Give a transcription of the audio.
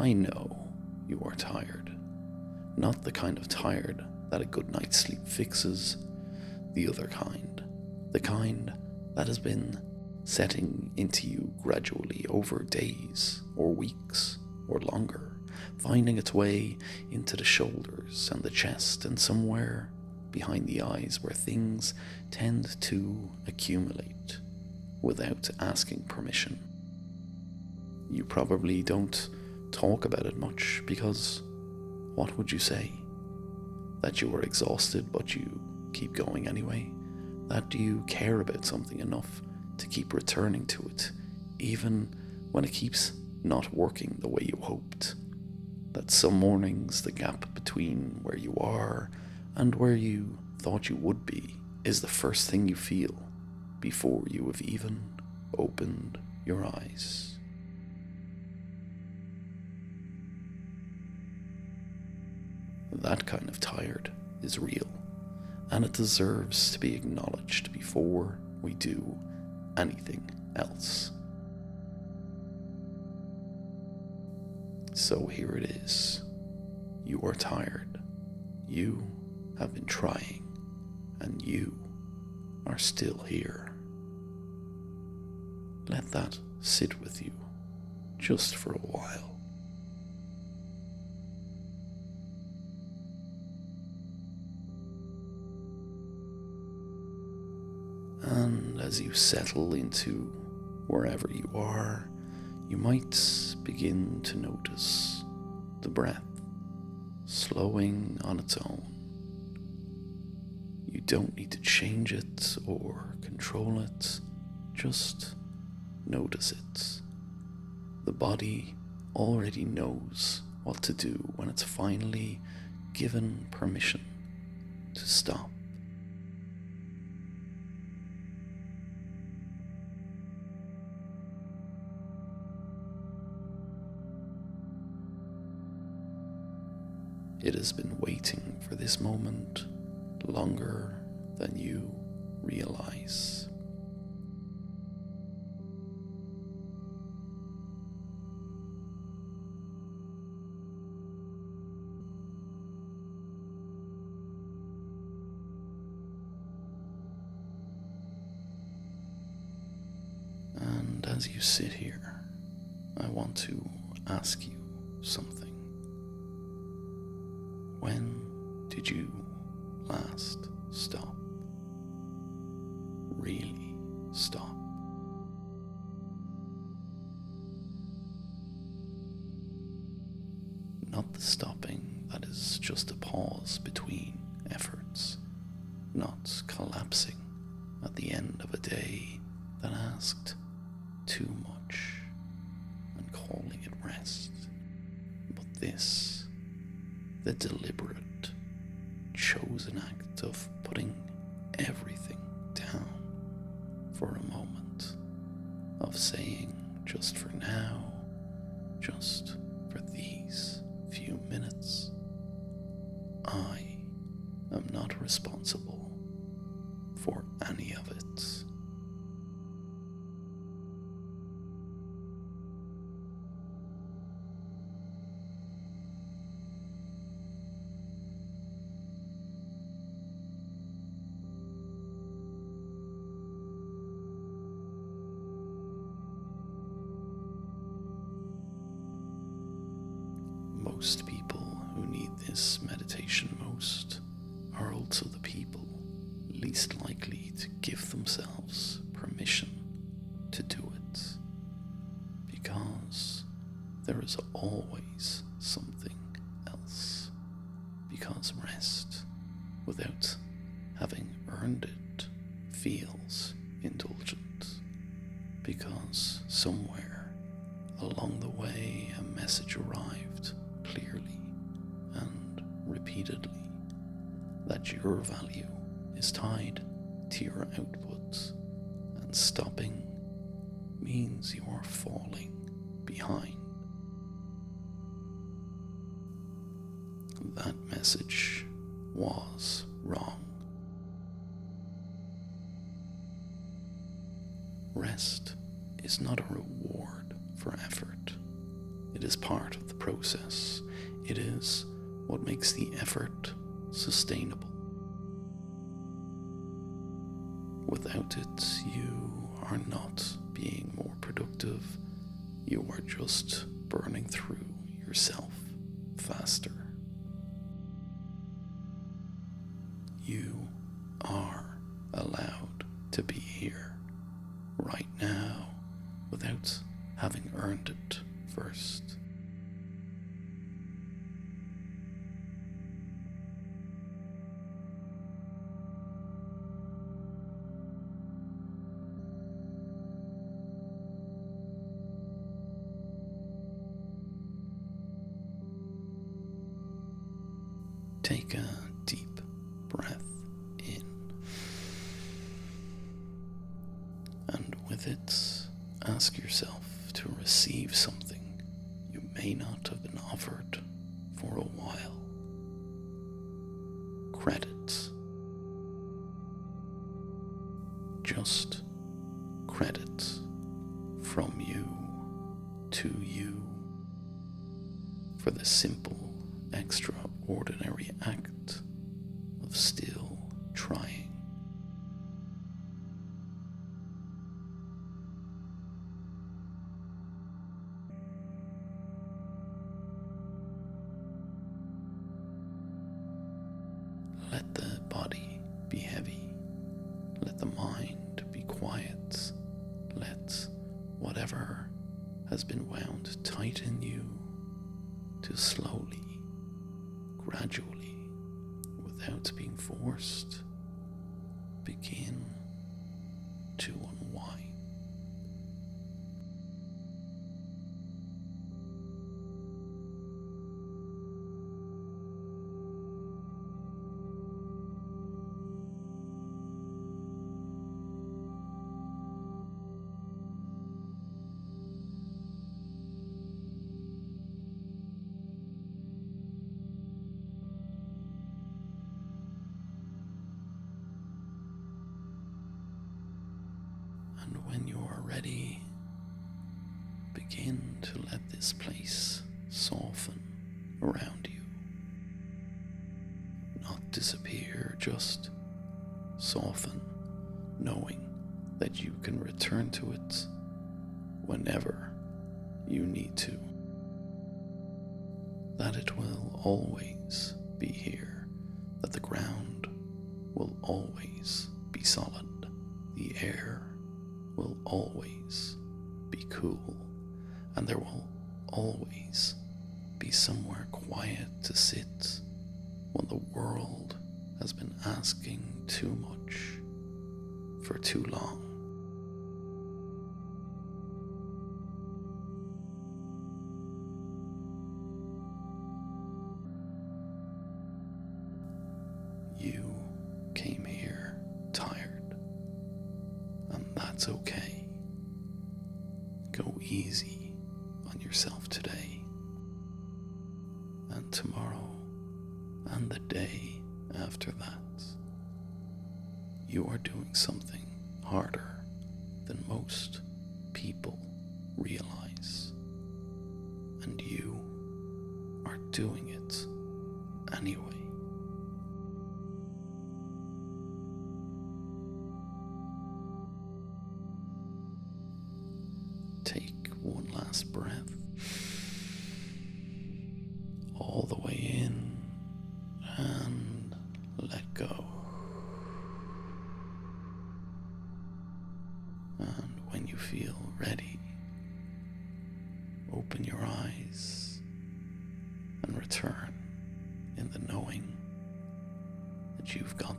I know you are tired. Not the kind of tired that a good night's sleep fixes, the other kind. The kind that has been setting into you gradually over days or weeks or longer, finding its way into the shoulders and the chest and somewhere behind the eyes where things tend to accumulate without asking permission. You probably don't talk about it much because what would you say? That you are exhausted but you keep going anyway? That you care about something enough to keep returning to it, even when it keeps not working the way you hoped? That some mornings the gap between where you are and where you thought you would be is the first thing you feel before you have even opened your eyes? That kind of tired is real, and it deserves to be acknowledged before we do anything else. So here it is. You are tired. You have been trying, and you are still here. Let that sit with you just for a while. And as you settle into wherever you are, you might begin to notice the breath slowing on its own. You don't need to change it or control it, just notice it. The body already knows what to do when it's finally given permission to stop. It has been waiting for this moment longer than you realize. And as you sit here, I want to ask you something. When did you last stop? Really stop? Not the stopping that is just a pause between efforts, not collapsing at the end of a day that asked too much and calling it rest, but this, the deliberate, chosen act of putting everything down for a moment, of saying just for now, just for these few minutes, I am not responsible for any of it. Most people who need this meditation most are also the people least likely to give themselves permission to do it, because there is always something else, because rest without having earned it feels indulgent, because somewhere along the way a message arrived clearly and repeatedly that your value is tied to your output, and stopping means you are falling behind. That message was wrong. Rest is not a reward for effort. It is part of the process. It is what makes the effort sustainable. Without it, you are not being more productive. You are just burning through yourself faster. You are allowed to be here right now without having earned it first. Take a deep breath in, and with it, ask yourself to receive something you may not have been offered for a while. Credit. Just credit from you to you for the simple, extraordinary act of still trying. Let the body be heavy. Let the mind be quiet. Let whatever has been wound tight in you to slowly, gradually, without being forced, begin to unwind. And when you are ready, begin to let this place soften around you. Not disappear, just soften, knowing that you can return to it whenever you need to. That it will always be here, that the ground will always be solid, the air will always be cool, and there will always be somewhere quiet to sit when the world has been asking too much for too long. You came here tired, and that's okay. Go easy on yourself today, and tomorrow, and the day after that. You are doing something harder than most people realize, and you are doing it anyway. Take one last breath, all the way in, and let go. And when you feel ready, open your eyes and return in the knowing that you've got